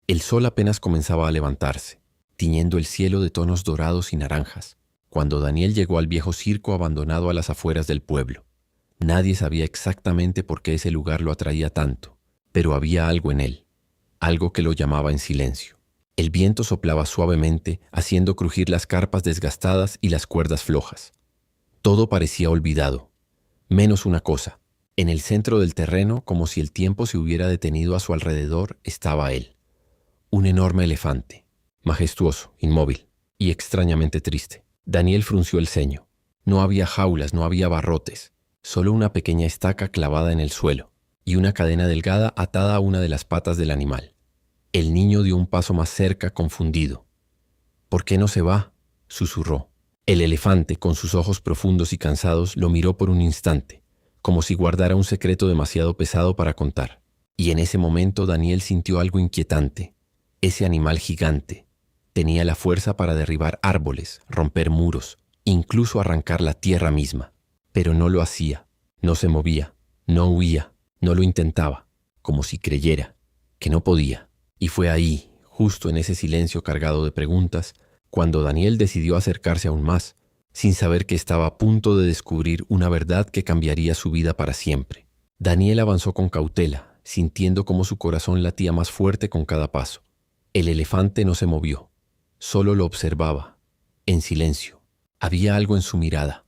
El sol apenas comenzaba a levantarse, tiñendo el cielo de tonos dorados y naranjas, cuando Daniel llegó al viejo circo abandonado a las afueras del pueblo. Nadie sabía exactamente por qué ese lugar lo atraía tanto, pero había algo en él, algo que lo llamaba en silencio. El viento soplaba suavemente, haciendo crujir las carpas desgastadas y las cuerdas flojas. Todo parecía olvidado, menos una cosa. En el centro del terreno, como si el tiempo se hubiera detenido a su alrededor, estaba él. Un enorme elefante, majestuoso, inmóvil y extrañamente triste. Daniel frunció el ceño. No había jaulas, no había barrotes, solo una pequeña estaca clavada en el suelo y una cadena delgada atada a una de las patas del animal. El niño dio un paso más cerca, confundido. «¿Por qué no se va?», susurró. El elefante, con sus ojos profundos y cansados, lo miró por un instante, como si guardara un secreto demasiado pesado para contar. Y en ese momento Daniel sintió algo inquietante. Ese animal gigante tenía la fuerza para derribar árboles, romper muros, incluso arrancar la tierra misma. Pero no lo hacía, no se movía, no huía, no lo intentaba, como si creyera que no podía. Y fue ahí, justo en ese silencio cargado de preguntas, cuando Daniel decidió acercarse aún más, sin saber que estaba a punto de descubrir una verdad que cambiaría su vida para siempre. Daniel avanzó con cautela, sintiendo cómo su corazón latía más fuerte con cada paso. El elefante no se movió, solo lo observaba, en silencio. Había algo en su mirada.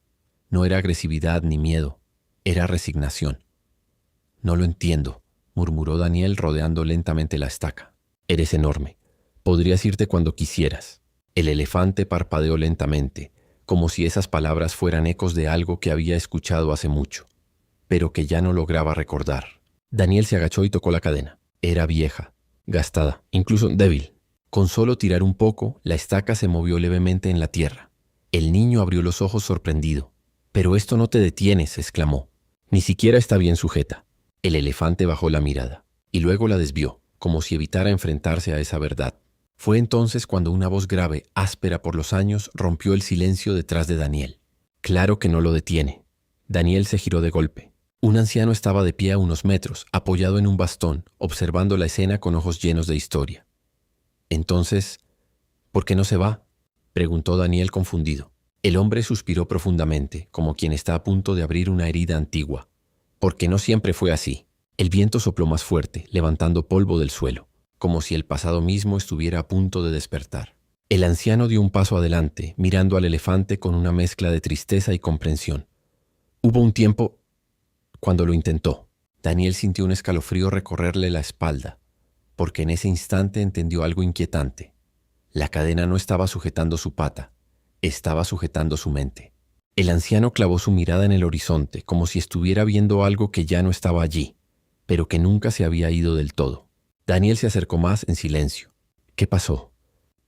No era agresividad ni miedo, era resignación. «No lo entiendo», murmuró Daniel rodeando lentamente la estaca. «Eres enorme. Podrías irte cuando quisieras». El elefante parpadeó lentamente, como si esas palabras fueran ecos de algo que había escuchado hace mucho, pero que ya no lograba recordar. Daniel se agachó y tocó la cadena. Era vieja, gastada, incluso débil. Con solo tirar un poco, la estaca se movió levemente en la tierra. El niño abrió los ojos sorprendido. «Pero esto no te detienes», exclamó. «Ni siquiera está bien sujeta». El elefante bajó la mirada y luego la desvió, como si evitara enfrentarse a esa verdad. Fue entonces cuando una voz grave, áspera por los años, rompió el silencio detrás de Daniel. «Claro que no lo detiene». Daniel se giró de golpe. Un anciano estaba de pie a unos metros, apoyado en un bastón, observando la escena con ojos llenos de historia. «Entonces, ¿por qué no se va?», preguntó Daniel confundido. El hombre suspiró profundamente, como quien está a punto de abrir una herida antigua. «Porque no siempre fue así». El viento sopló más fuerte, levantando polvo del suelo, como si el pasado mismo estuviera a punto de despertar. El anciano dio un paso adelante, mirando al elefante con una mezcla de tristeza y comprensión. Hubo un tiempo cuando lo intentó. Daniel sintió un escalofrío recorrerle la espalda, porque en ese instante entendió algo inquietante. La cadena no estaba sujetando su pata, estaba sujetando su mente. El anciano clavó su mirada en el horizonte, como si estuviera viendo algo que ya no estaba allí, pero que nunca se había ido del todo. Daniel se acercó más en silencio. «¿Qué pasó?»,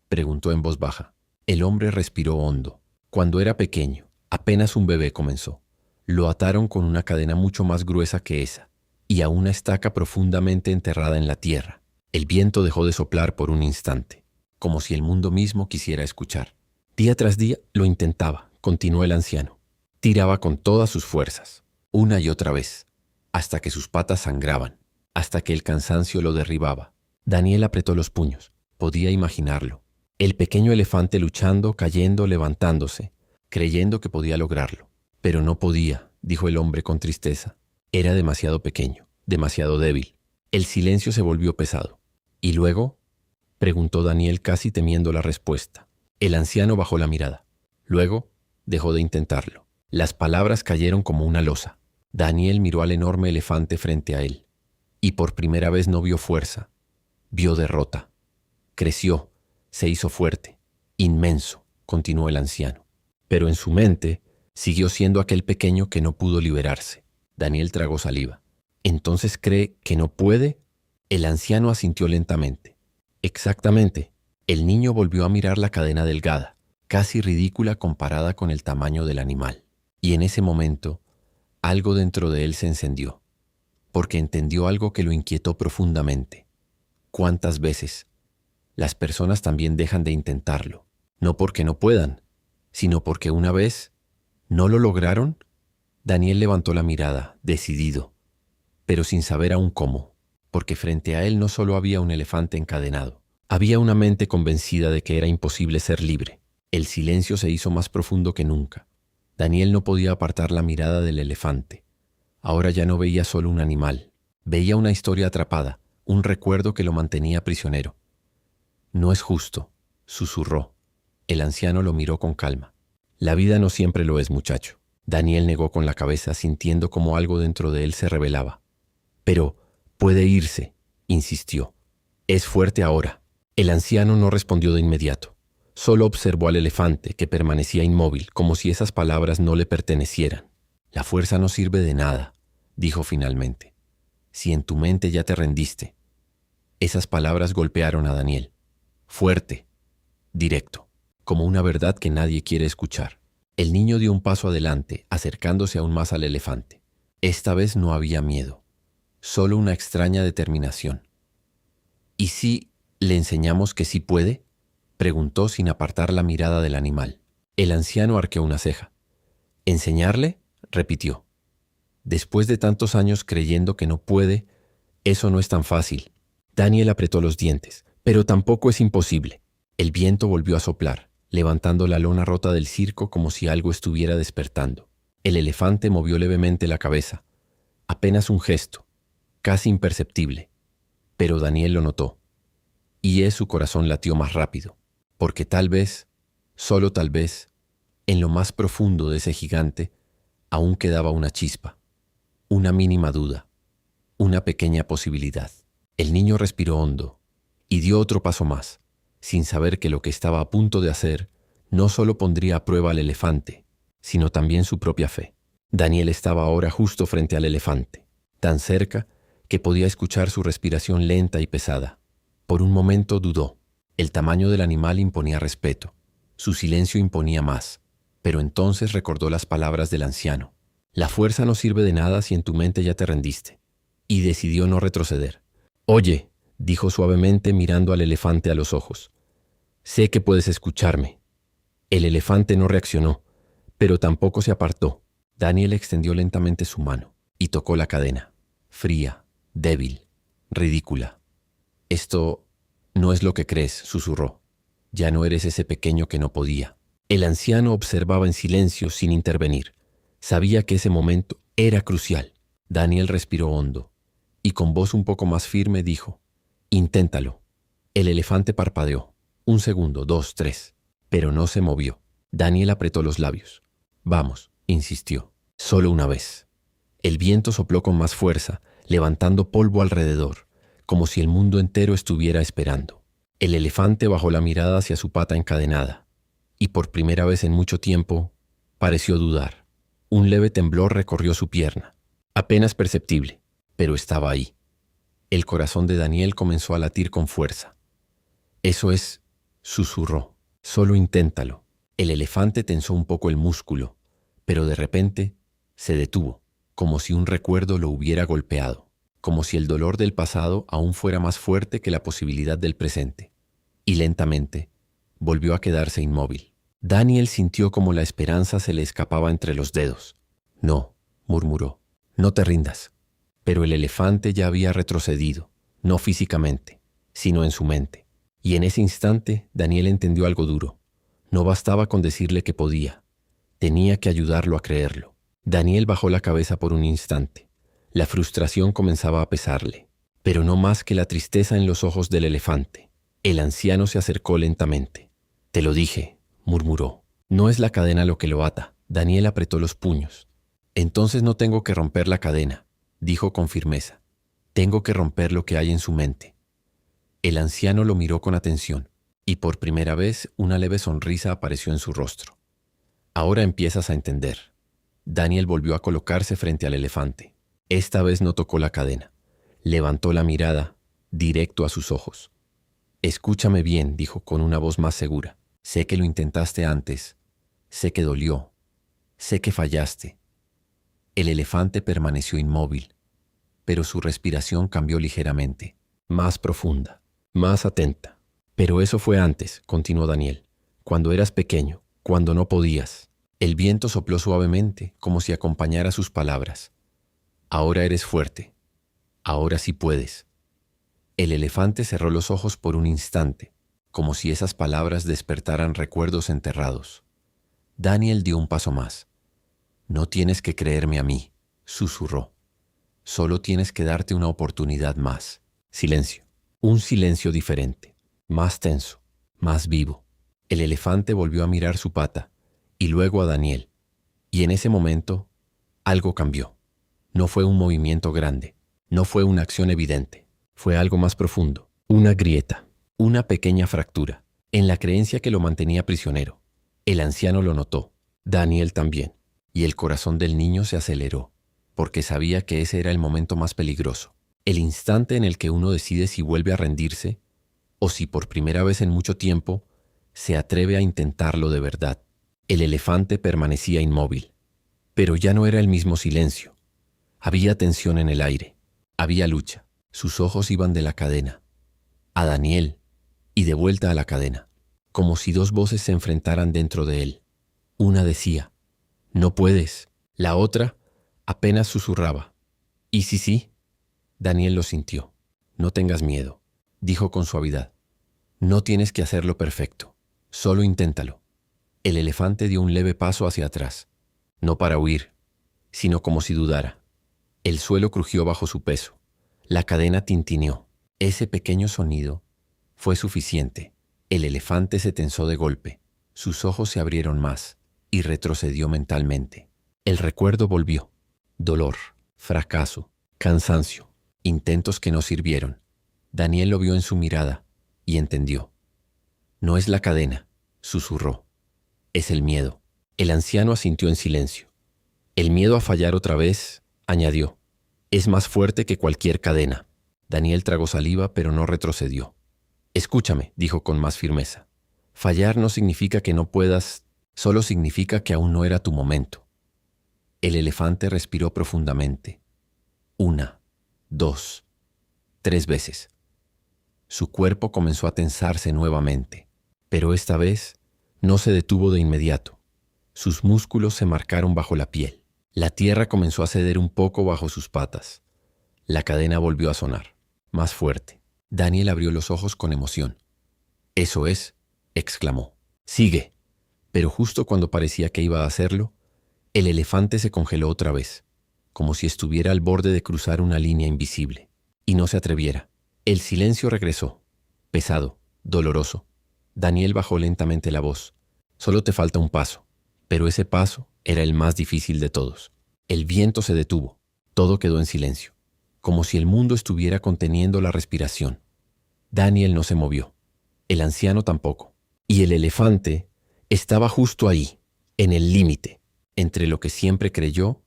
preguntó en voz baja. El hombre respiró hondo. «Cuando era pequeño, apenas un bebé comenzó. Lo ataron con una cadena mucho más gruesa que esa, y a una estaca profundamente enterrada en la tierra». El viento dejó de soplar por un instante, como si el mundo mismo quisiera escuchar. «Día tras día lo intentaba», continuó el anciano. «Tiraba con todas sus fuerzas, una y otra vez, hasta que sus patas sangraban, hasta que el cansancio lo derribaba». Daniel apretó los puños. Podía imaginarlo. El pequeño elefante luchando, cayendo, levantándose, creyendo que podía lograrlo. «Pero no podía», dijo el hombre con tristeza. «Era demasiado pequeño, demasiado débil». El silencio se volvió pesado. «¿Y luego?», preguntó Daniel casi temiendo la respuesta. El anciano bajó la mirada. Luego dejó de intentarlo. Las palabras cayeron como una losa. Daniel miró al enorme elefante frente a él. Y por primera vez no vio fuerza. Vio derrota. Creció, se hizo fuerte, inmenso, continuó el anciano. Pero en su mente siguió siendo aquel pequeño que no pudo liberarse. Daniel tragó saliva. «¿Entonces cree que no puede?». El anciano asintió lentamente. «Exactamente». El niño volvió a mirar la cadena delgada, casi ridícula comparada con el tamaño del animal. Y en ese momento, algo dentro de él se encendió, porque entendió algo que lo inquietó profundamente. ¿Cuántas veces las personas también dejan de intentarlo? No porque no puedan, sino porque una vez no lo lograron. Daniel levantó la mirada, decidido, pero sin saber aún cómo, porque frente a él no solo había un elefante encadenado, había una mente convencida de que era imposible ser libre. El silencio se hizo más profundo que nunca. Daniel no podía apartar la mirada del elefante. Ahora ya no veía solo un animal, veía una historia atrapada, un recuerdo que lo mantenía prisionero. «No es justo», susurró. El anciano lo miró con calma. «La vida no siempre lo es, muchacho». Daniel negó con la cabeza, sintiendo como algo dentro de él se rebelaba. «Pero puede irse», insistió. «Es fuerte ahora». El anciano no respondió de inmediato. Solo observó al elefante, que permanecía inmóvil, como si esas palabras no le pertenecieran. «La fuerza no sirve de nada», dijo finalmente. «Si en tu mente ya te rendiste». Esas palabras golpearon a Daniel. Fuerte, directo, como una verdad que nadie quiere escuchar. El niño dio un paso adelante, acercándose aún más al elefante. Esta vez no había miedo, solo una extraña determinación. «¿Y si le enseñamos que sí puede?», preguntó sin apartar la mirada del animal. El anciano arqueó una ceja. «¿Enseñarle?», repitió. «Después de tantos años creyendo que no puede, eso no es tan fácil». Daniel apretó los dientes. «Pero tampoco es imposible». El viento volvió a soplar, levantando la lona rota del circo como si algo estuviera despertando. El elefante movió levemente la cabeza. Apenas un gesto, casi imperceptible. Pero Daniel lo notó. Y su corazón latió más rápido, porque tal vez, solo tal vez, en lo más profundo de ese gigante, aún quedaba una chispa, una mínima duda, una pequeña posibilidad. El niño respiró hondo y dio otro paso más, sin saber que lo que estaba a punto de hacer no solo pondría a prueba al elefante, sino también su propia fe. Daniel estaba ahora justo frente al elefante, tan cerca que podía escuchar su respiración lenta y pesada. Por un momento dudó. El tamaño del animal imponía respeto, su silencio imponía más, pero entonces recordó las palabras del anciano. «La fuerza no sirve de nada si en tu mente ya te rendiste», y decidió no retroceder. «Oye», dijo suavemente mirando al elefante a los ojos, «sé que puedes escucharme». El elefante no reaccionó, pero tampoco se apartó. Daniel extendió lentamente su mano y tocó la cadena. Fría, débil, ridícula. «Esto no es lo que crees», susurró. «Ya no eres ese pequeño que no podía». El anciano observaba en silencio sin intervenir. Sabía que ese momento era crucial. Daniel respiró hondo y con voz un poco más firme dijo: «Inténtalo». El elefante parpadeó. 1 segundo, 2, 3, pero no se movió. Daniel apretó los labios. «Vamos», insistió, «solo una vez». El viento sopló con más fuerza, levantando polvo alrededor, como si el mundo entero estuviera esperando. El elefante bajó la mirada hacia su pata encadenada, y por primera vez en mucho tiempo pareció dudar. Un leve temblor recorrió su pierna, apenas perceptible, pero estaba ahí. El corazón de Daniel comenzó a latir con fuerza. «Eso es», susurró, «solo inténtalo». El elefante tensó un poco el músculo, pero de repente se detuvo, como si un recuerdo lo hubiera golpeado, como si el dolor del pasado aún fuera más fuerte que la posibilidad del presente. Y lentamente volvió a quedarse inmóvil. Daniel sintió como la esperanza se le escapaba entre los dedos. «No», murmuró, «no te rindas». Pero el elefante ya había retrocedido, no físicamente, sino en su mente. Y en ese instante Daniel entendió algo duro. No bastaba con decirle que podía. Tenía que ayudarlo a creerlo. Daniel bajó la cabeza por un instante. La frustración comenzaba a pesarle, pero no más que la tristeza en los ojos del elefante. El anciano se acercó lentamente. «Te lo dije», murmuró. «No es la cadena lo que lo ata». Daniel apretó los puños. «Entonces no tengo que romper la cadena», dijo con firmeza. «Tengo que romper lo que hay en su mente». El anciano lo miró con atención, y por primera vez una leve sonrisa apareció en su rostro. «Ahora empiezas a entender». Daniel volvió a colocarse frente al elefante. Esta vez no tocó la cadena. Levantó la mirada, directo a sus ojos. «Escúchame bien», dijo con una voz más segura. «Sé que lo intentaste antes. Sé que dolió. Sé que fallaste». El elefante permaneció inmóvil, pero su respiración cambió ligeramente, más profunda, más atenta. «Pero eso fue antes», continuó Daniel, «cuando eras pequeño, cuando no podías». El viento sopló suavemente, como si acompañara sus palabras. «Ahora eres fuerte. Ahora sí puedes». El elefante cerró los ojos por un instante, como si esas palabras despertaran recuerdos enterrados. Daniel dio un paso más. «No tienes que creerme a mí», susurró. «Solo tienes que darte una oportunidad más». Silencio. Un silencio diferente, más tenso, más vivo. El elefante volvió a mirar su pata y luego a Daniel. Y en ese momento, algo cambió. No fue un movimiento grande, no fue una acción evidente, fue algo más profundo, una grieta, una pequeña fractura, en la creencia que lo mantenía prisionero. El anciano lo notó, Daniel también, y el corazón del niño se aceleró, porque sabía que ese era el momento más peligroso, el instante en el que uno decide si vuelve a rendirse o si por primera vez en mucho tiempo se atreve a intentarlo de verdad. El elefante permanecía inmóvil, pero ya no era el mismo silencio. Había tensión en el aire, había lucha. Sus ojos iban de la cadena a Daniel y de vuelta a la cadena, como si dos voces se enfrentaran dentro de él. Una decía, «No puedes». La otra apenas susurraba, «¿Y si sí?» Daniel lo sintió. «No tengas miedo», dijo con suavidad. «No tienes que hacerlo perfecto, solo inténtalo». El elefante dio un leve paso hacia atrás, no para huir, sino como si dudara. El suelo crujió bajo su peso. La cadena tintineó. Ese pequeño sonido fue suficiente. El elefante se tensó de golpe. Sus ojos se abrieron más y retrocedió mentalmente. El recuerdo volvió. Dolor, fracaso, cansancio, intentos que no sirvieron. Daniel lo vio en su mirada y entendió. «No es la cadena», susurró. «Es el miedo». El anciano asintió en silencio. «El miedo a fallar otra vez», añadió, «es más fuerte que cualquier cadena». Daniel tragó saliva, pero no retrocedió. «Escúchame», dijo con más firmeza. «Fallar no significa que no puedas, solo significa que aún no era tu momento». El elefante respiró profundamente. 1, 2, 3 veces. Su cuerpo comenzó a tensarse nuevamente, pero esta vez no se detuvo de inmediato. Sus músculos se marcaron bajo la piel. La tierra comenzó a ceder un poco bajo sus patas. La cadena volvió a sonar, más fuerte. Daniel abrió los ojos con emoción. «Eso es», exclamó. «Sigue». Pero justo cuando parecía que iba a hacerlo, el elefante se congeló otra vez, como si estuviera al borde de cruzar una línea invisible, y no se atreviera. El silencio regresó, pesado, doloroso. Daniel bajó lentamente la voz. «Solo te falta un paso». Pero ese paso era el más difícil de todos. El viento se detuvo. Todo quedó en silencio, como si el mundo estuviera conteniendo la respiración. Daniel no se movió. El anciano tampoco. Y el elefante estaba justo ahí, en el límite, entre lo que siempre creyó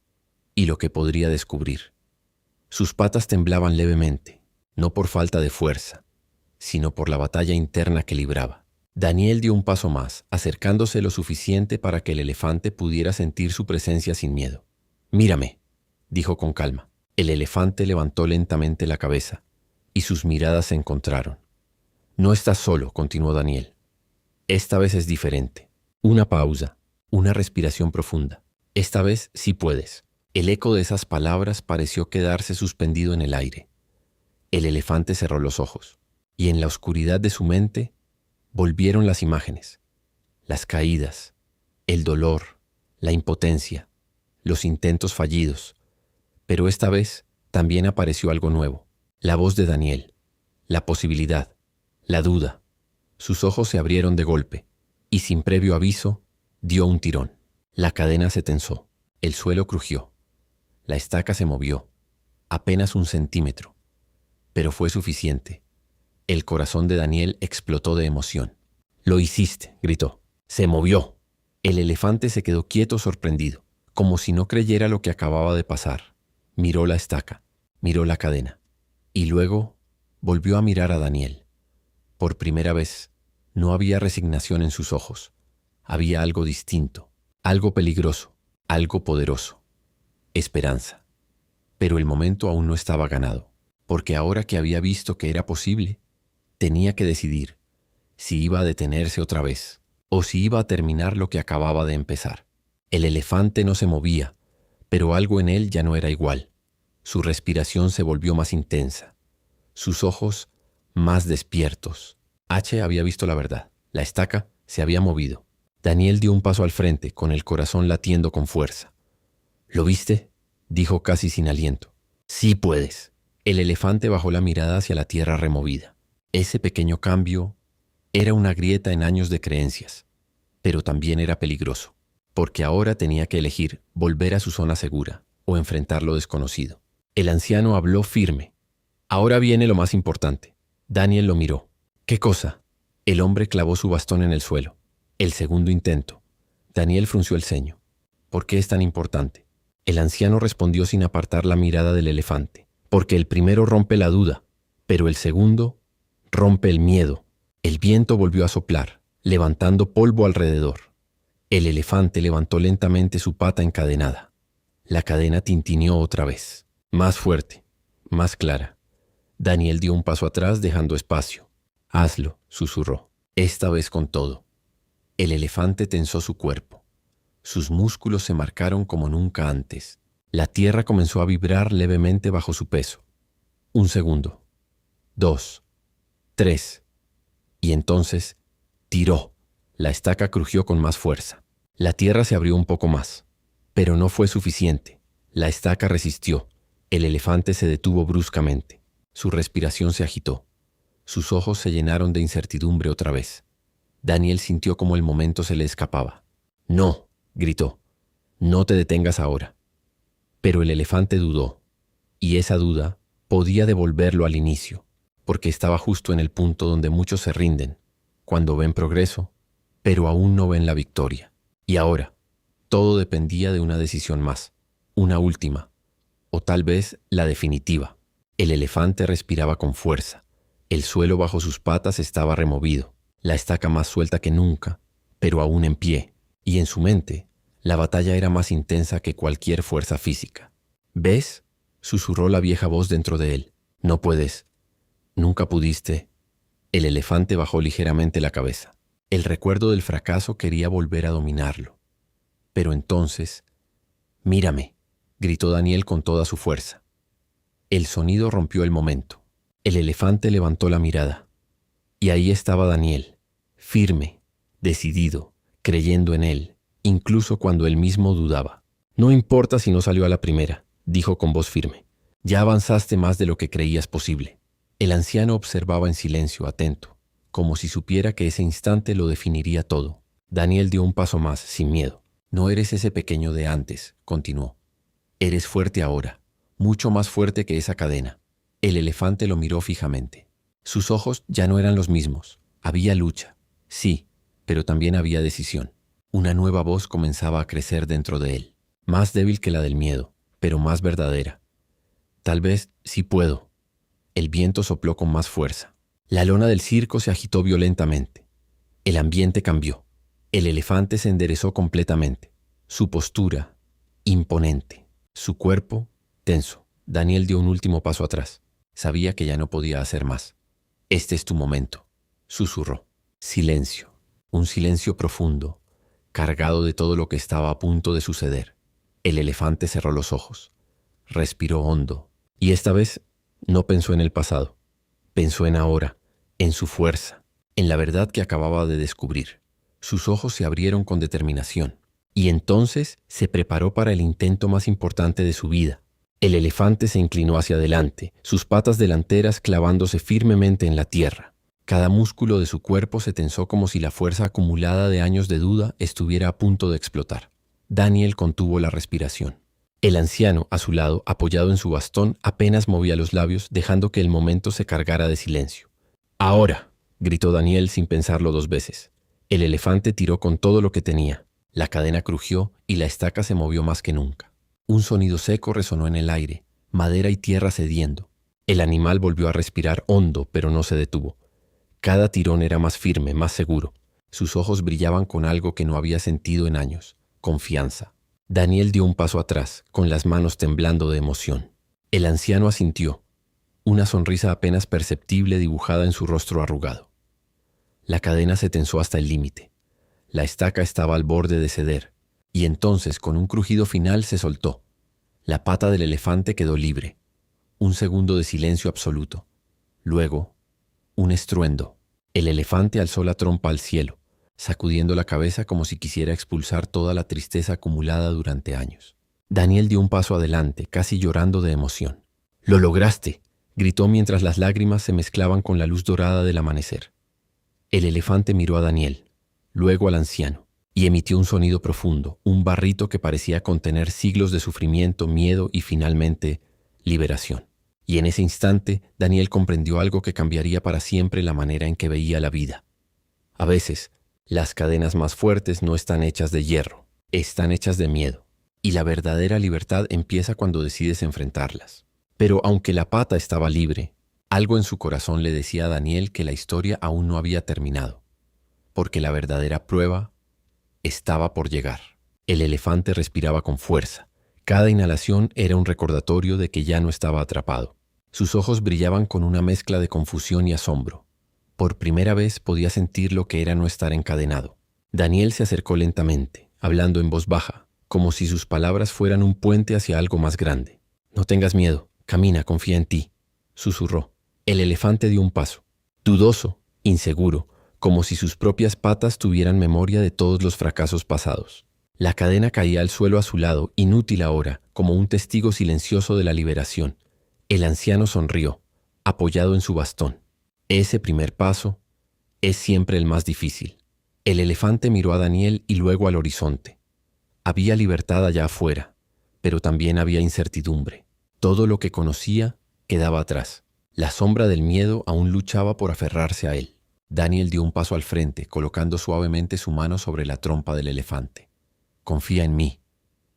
y lo que podría descubrir. Sus patas temblaban levemente, no por falta de fuerza, sino por la batalla interna que libraba. Daniel dio un paso más, acercándose lo suficiente para que el elefante pudiera sentir su presencia sin miedo. «Mírame», dijo con calma. El elefante levantó lentamente la cabeza y sus miradas se encontraron. «No estás solo», continuó Daniel. «Esta vez es diferente». Una pausa, una respiración profunda. «Esta vez sí puedes». El eco de esas palabras pareció quedarse suspendido en el aire. El elefante cerró los ojos y en la oscuridad de su mente volvieron las imágenes, las caídas, el dolor, la impotencia, los intentos fallidos. Pero esta vez también apareció algo nuevo, la voz de Daniel, la posibilidad, la duda. Sus ojos se abrieron de golpe y sin previo aviso dio un tirón. La cadena se tensó, el suelo crujió, la estaca se movió, apenas 1 centímetro, pero fue suficiente. El corazón de Daniel explotó de emoción. «Lo hiciste», gritó. «Se movió». El elefante se quedó quieto sorprendido, como si no creyera lo que acababa de pasar. Miró la estaca, miró la cadena, y luego volvió a mirar a Daniel. Por primera vez, no había resignación en sus ojos. Había algo distinto, algo peligroso, algo poderoso. Esperanza. Pero el momento aún no estaba ganado, porque ahora que había visto que era posible, tenía que decidir si iba a detenerse otra vez o si iba a terminar lo que acababa de empezar. El elefante no se movía, pero algo en él ya no era igual. Su respiración se volvió más intensa. Sus ojos más despiertos. H había visto la verdad. La estaca se había movido. Daniel dio un paso al frente, con el corazón latiendo con fuerza. ¿Lo viste?, dijo casi sin aliento. Sí puedes. El elefante bajó la mirada hacia la tierra removida. Ese pequeño cambio era una grieta en años de creencias, pero también era peligroso, porque ahora tenía que elegir volver a su zona segura o enfrentar lo desconocido. El anciano habló firme. Ahora viene lo más importante. Daniel lo miró. ¿Qué cosa? El hombre clavó su bastón en el suelo. El segundo intento. Daniel frunció el ceño. ¿Por qué es tan importante? El anciano respondió sin apartar la mirada del elefante. Porque el primero rompe la duda, pero el segundo rompe el miedo. El viento volvió a soplar, levantando polvo alrededor. El elefante levantó lentamente su pata encadenada. La cadena tintineó otra vez, más fuerte, más clara. Daniel dio un paso atrás dejando espacio. Hazlo, susurró, esta vez con todo. El elefante tensó su cuerpo. Sus músculos se marcaron como nunca antes. La tierra comenzó a vibrar levemente bajo su peso. 1 segundo. 2. 3. Y entonces tiró. La estaca crujió con más fuerza. La tierra se abrió un poco más. Pero no fue suficiente. La estaca resistió. El elefante se detuvo bruscamente. Su respiración se agitó. Sus ojos se llenaron de incertidumbre otra vez. Daniel sintió como el momento se le escapaba. «No», gritó. «No te detengas ahora». Pero el elefante dudó, y esa duda podía devolverlo al inicio, porque estaba justo en el punto donde muchos se rinden, cuando ven progreso, pero aún no ven la victoria. Y ahora, todo dependía de una decisión más, una última, o tal vez la definitiva. El elefante respiraba con fuerza. El suelo bajo sus patas estaba removido, la estaca más suelta que nunca, pero aún en pie, y en su mente, la batalla era más intensa que cualquier fuerza física. «¿Ves?», susurró la vieja voz dentro de él. «No puedes. Nunca pudiste». El elefante bajó ligeramente la cabeza. El recuerdo del fracaso quería volver a dominarlo. Pero entonces, «Mírame», gritó Daniel con toda su fuerza. El sonido rompió el momento. El elefante levantó la mirada. Y ahí estaba Daniel, firme, decidido, creyendo en él, incluso cuando él mismo dudaba. «No importa si no salió a la primera», dijo con voz firme. «Ya avanzaste más de lo que creías posible». El anciano observaba en silencio, atento, como si supiera que ese instante lo definiría todo. Daniel dio un paso más, sin miedo. «No eres ese pequeño de antes», continuó. «Eres fuerte ahora, mucho más fuerte que esa cadena». El elefante lo miró fijamente. Sus ojos ya no eran los mismos. Había lucha, sí, pero también había decisión. Una nueva voz comenzaba a crecer dentro de él, más débil que la del miedo, pero más verdadera. «Tal vez sí puedo». El viento sopló con más fuerza. La lona del circo se agitó violentamente. El ambiente cambió. El elefante se enderezó completamente. Su postura, imponente. Su cuerpo, tenso. Daniel dio un último paso atrás. Sabía que ya no podía hacer más. «Este es tu momento», susurró. Silencio. Un silencio profundo, cargado de todo lo que estaba a punto de suceder. El elefante cerró los ojos. Respiró hondo. Y esta vez no pensó en el pasado. Pensó en ahora, en su fuerza, en la verdad que acababa de descubrir. Sus ojos se abrieron con determinación. Y entonces se preparó para el intento más importante de su vida. El elefante se inclinó hacia adelante, sus patas delanteras clavándose firmemente en la tierra. Cada músculo de su cuerpo se tensó como si la fuerza acumulada de años de duda estuviera a punto de explotar. Daniel contuvo la respiración. El anciano, a su lado, apoyado en su bastón, apenas movía los labios, dejando que el momento se cargara de silencio. «Ahora», gritó Daniel sin pensarlo 2 veces. El elefante tiró con todo lo que tenía. La cadena crujió y la estaca se movió más que nunca. Un sonido seco resonó en el aire, madera y tierra cediendo. El animal volvió a respirar hondo, pero no se detuvo. Cada tirón era más firme, más seguro. Sus ojos brillaban con algo que no había sentido en años: confianza. Daniel dio un paso atrás, con las manos temblando de emoción. El anciano asintió, una sonrisa apenas perceptible dibujada en su rostro arrugado. La cadena se tensó hasta el límite. La estaca estaba al borde de ceder, y entonces, con un crujido final, se soltó. La pata del elefante quedó libre. Un segundo de silencio absoluto. Luego, Un estruendo. El elefante alzó la trompa al cielo, sacudiendo la cabeza como si quisiera expulsar toda la tristeza acumulada durante años. Daniel dio un paso adelante, casi llorando de emoción. «¡Lo lograste!», gritó mientras las lágrimas se mezclaban con la luz dorada del amanecer. El elefante miró a Daniel, luego al anciano, y emitió un sonido profundo, un barrito que parecía contener siglos de sufrimiento, miedo y finalmente liberación. Y en ese instante, Daniel comprendió algo que cambiaría para siempre la manera en que veía la vida. A veces, las cadenas más fuertes no están hechas de hierro, están hechas de miedo. Y la verdadera libertad empieza cuando decides enfrentarlas. Pero aunque la pata estaba libre, algo en su corazón le decía a Daniel que la historia aún no había terminado, porque la verdadera prueba estaba por llegar. El elefante respiraba con fuerza. Cada inhalación era un recordatorio de que ya no estaba atrapado. Sus ojos brillaban con una mezcla de confusión y asombro. Por primera vez podía sentir lo que era no estar encadenado. Daniel se acercó lentamente, hablando en voz baja, como si sus palabras fueran un puente hacia algo más grande. «No tengas miedo, camina, confía en ti», susurró. El elefante dio un paso, dudoso, inseguro, como si sus propias patas tuvieran memoria de todos los fracasos pasados. La cadena caía al suelo a su lado, inútil ahora, como un testigo silencioso de la liberación. El anciano sonrió, apoyado en su bastón. Ese primer paso es siempre el más difícil. El elefante miró a Daniel y luego al horizonte. Había libertad allá afuera, pero también había incertidumbre. Todo lo que conocía quedaba atrás. La sombra del miedo aún luchaba por aferrarse a él. Daniel dio un paso al frente, colocando suavemente su mano sobre la trompa del elefante. «Confía en mí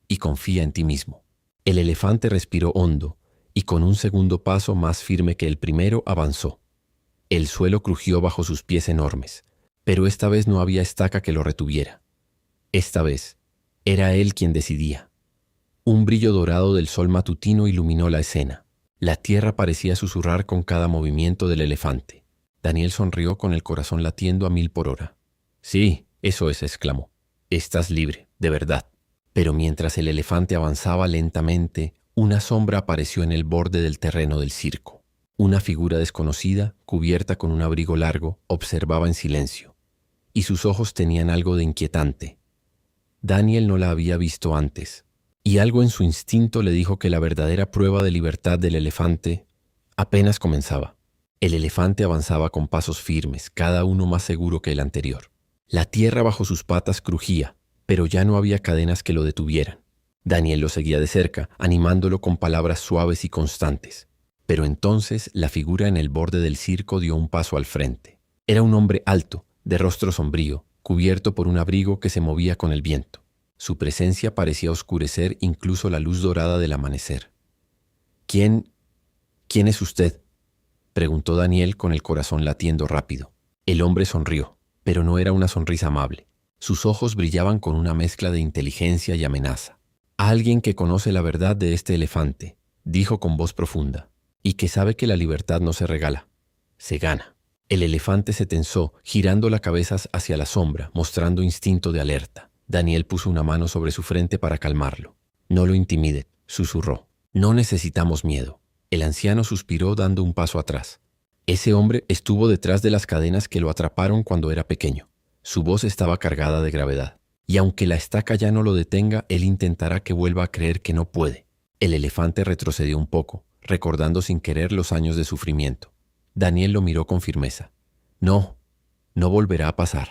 y confía en ti mismo». El elefante respiró hondo y con un segundo paso más firme que el primero avanzó. El suelo crujió bajo sus pies enormes, pero esta vez no había estaca que lo retuviera. Esta vez era él quien decidía. Un brillo dorado del sol matutino iluminó la escena. La tierra parecía susurrar con cada movimiento del elefante. Daniel sonrió con el corazón latiendo a 1000 por hora. «Sí, eso es», exclamó. «Estás libre, de verdad». Pero mientras el elefante avanzaba lentamente, una sombra apareció en el borde del terreno del circo. Una figura desconocida, cubierta con un abrigo largo, observaba en silencio, y sus ojos tenían algo de inquietante. Daniel no la había visto antes, y algo en su instinto le dijo que la verdadera prueba de libertad del elefante apenas comenzaba. El elefante avanzaba con pasos firmes, cada uno más seguro que el anterior. La tierra bajo sus patas crujía, pero ya no había cadenas que lo detuvieran. Daniel lo seguía de cerca, animándolo con palabras suaves y constantes. Pero entonces la figura en el borde del circo dio un paso al frente. Era un hombre alto, de rostro sombrío, cubierto por un abrigo que se movía con el viento. Su presencia parecía oscurecer incluso la luz dorada del amanecer. ¿Quién es usted?», preguntó Daniel con el corazón latiendo rápido. El hombre sonrió, pero no era una sonrisa amable. Sus ojos brillaban con una mezcla de inteligencia y amenaza. «Alguien que conoce la verdad de este elefante», dijo con voz profunda, «y que sabe que la libertad no se regala, se gana». El elefante se tensó, girando la cabeza hacia la sombra, mostrando instinto de alerta. Daniel puso una mano sobre su frente para calmarlo. «No lo intimide», susurró. «No necesitamos miedo». El anciano suspiró dando un paso atrás. Ese hombre estuvo detrás de las cadenas que lo atraparon cuando era pequeño. Su voz estaba cargada de gravedad. Y aunque la estaca ya no lo detenga, él intentará que vuelva a creer que no puede. El elefante retrocedió un poco, recordando sin querer los años de sufrimiento. Daniel lo miró con firmeza. «No, no volverá a pasar.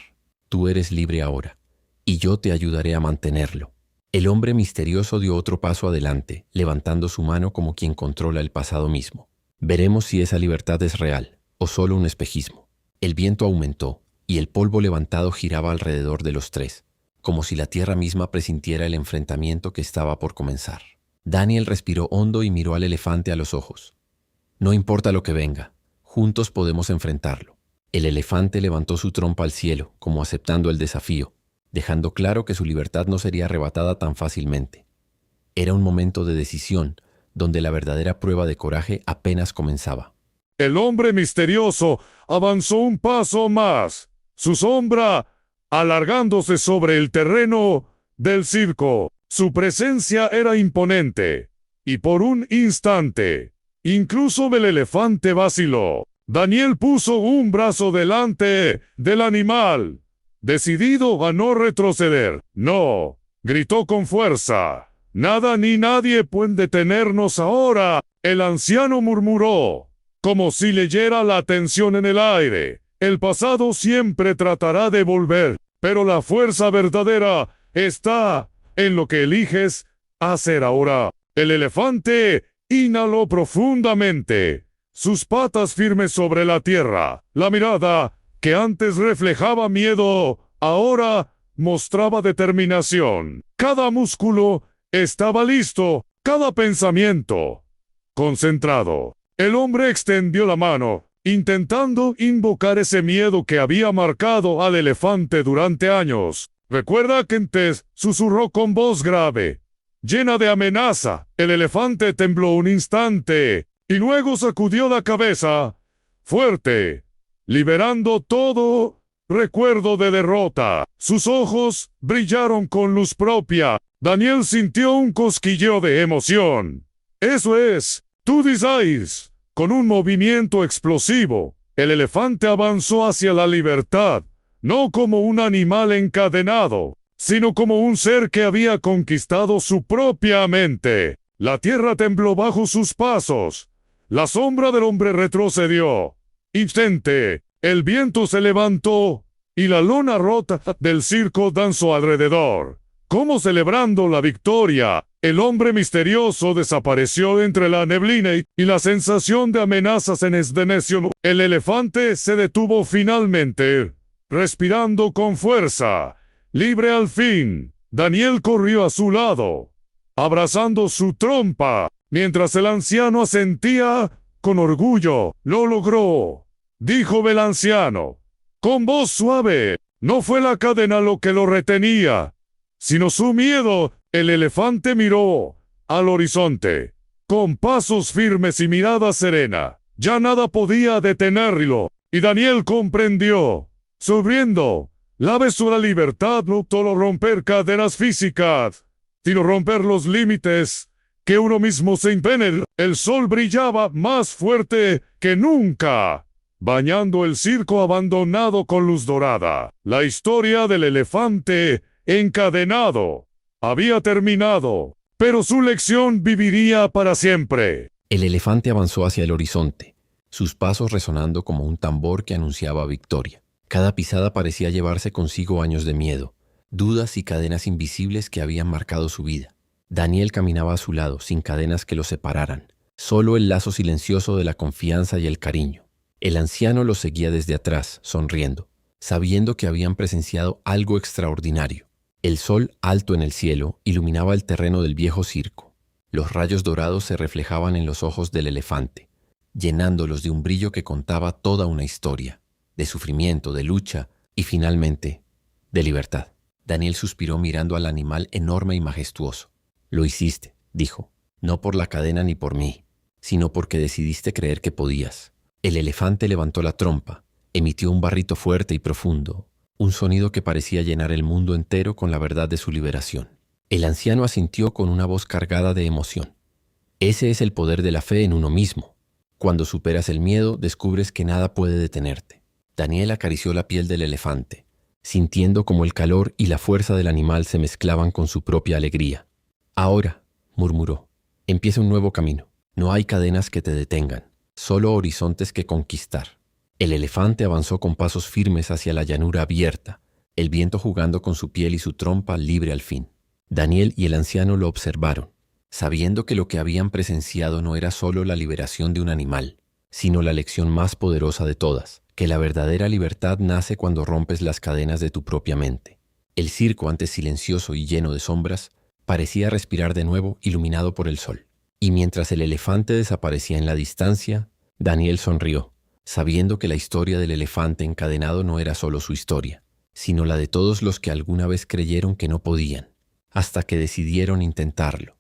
Tú eres libre ahora, y yo te ayudaré a mantenerlo». El hombre misterioso dio otro paso adelante, levantando su mano como quien controla el pasado mismo. Veremos si esa libertad es real, o solo un espejismo. El viento aumentó, y el polvo levantado giraba alrededor de los tres, como si la tierra misma presintiera el enfrentamiento que estaba por comenzar. Daniel respiró hondo y miró al elefante a los ojos. «No importa lo que venga, juntos podemos enfrentarlo». El elefante levantó su trompa al cielo, como aceptando el desafío, dejando claro que su libertad no sería arrebatada tan fácilmente. Era un momento de decisión, donde la verdadera prueba de coraje apenas comenzaba. El hombre misterioso avanzó un paso más, su sombra alargándose sobre el terreno del circo. Su presencia era imponente, y por un instante, incluso el elefante vaciló. Daniel puso un brazo delante del animal, decidido a no retroceder. No, gritó con fuerza. Nada ni nadie pueden detenernos ahora. El anciano murmuró, como si leyera la tensión en el aire. El pasado siempre tratará de volver, pero la fuerza verdadera está en lo que eliges hacer ahora. El elefante inhaló profundamente, sus patas firmes sobre la tierra. La mirada, que antes reflejaba miedo, ahora mostraba determinación. Cada músculo estaba listo, cada pensamiento concentrado. El hombre extendió la mano, intentando invocar ese miedo que había marcado al elefante durante años. «Recuerda que antes», susurró con voz grave, llena de amenaza. El elefante tembló un instante y luego sacudió la cabeza fuerte, liberando todo recuerdo de derrota. Sus ojos brillaron con luz propia. Daniel sintió un cosquilleo de emoción. «Eso es, tú dices». Con un movimiento explosivo, el elefante avanzó hacia la libertad, no como un animal encadenado, sino como un ser que había conquistado su propia mente. La tierra tembló bajo sus pasos. La sombra del hombre retrocedió. Instante, el viento se levantó y la lona rota del circo danzó alrededor. Como celebrando la victoria, el hombre misterioso desapareció entre la neblina y la sensación de amenaza se desvaneció. El elefante se detuvo finalmente, respirando con fuerza, libre al fin. Daniel corrió a su lado, abrazando su trompa, mientras el anciano asentía con orgullo. «Lo logró», dijo el anciano, con voz suave. No fue la cadena lo que lo retenía, sino su miedo. El elefante miró al horizonte, con pasos firmes y mirada serena. Ya nada podía detenerlo, y Daniel comprendió. Sonriendo, la besó la libertad no solo romper cadenas físicas, sino romper los límites que uno mismo se impone. El sol brillaba más fuerte que nunca, bañando el circo abandonado con luz dorada. La historia del elefante encadenado había terminado, pero su lección viviría para siempre. El elefante avanzó hacia el horizonte, sus pasos resonando como un tambor que anunciaba victoria. Cada pisada parecía llevarse consigo años de miedo, dudas y cadenas invisibles que habían marcado su vida. Daniel caminaba a su lado, sin cadenas que lo separaran, solo el lazo silencioso de la confianza y el cariño. El anciano lo seguía desde atrás, sonriendo, sabiendo que habían presenciado algo extraordinario. El sol, alto en el cielo, iluminaba el terreno del viejo circo. Los rayos dorados se reflejaban en los ojos del elefante, llenándolos de un brillo que contaba toda una historia, de sufrimiento, de lucha y, finalmente, de libertad. Daniel suspiró mirando al animal enorme y majestuoso. «Lo hiciste», dijo, «no por la cadena ni por mí, sino porque decidiste creer que podías». El elefante levantó la trompa, emitió un barrito fuerte y profundo, un sonido que parecía llenar el mundo entero con la verdad de su liberación. El anciano asintió con una voz cargada de emoción. Ese es el poder de la fe en uno mismo. Cuando superas el miedo, descubres que nada puede detenerte. Daniel acarició la piel del elefante, sintiendo como el calor y la fuerza del animal se mezclaban con su propia alegría. «Ahora», murmuró, «empieza un nuevo camino. No hay cadenas que te detengan, solo horizontes que conquistar». El elefante avanzó con pasos firmes hacia la llanura abierta, el viento jugando con su piel y su trompa libre al fin. Daniel y el anciano lo observaron, sabiendo que lo que habían presenciado no era solo la liberación de un animal, sino la lección más poderosa de todas, que la verdadera libertad nace cuando rompes las cadenas de tu propia mente. El circo, antes silencioso y lleno de sombras, parecía respirar de nuevo, iluminado por el sol. Y mientras el elefante desaparecía en la distancia, Daniel sonrió, sabiendo que la historia del elefante encadenado no era solo su historia, sino la de todos los que alguna vez creyeron que no podían, hasta que decidieron intentarlo.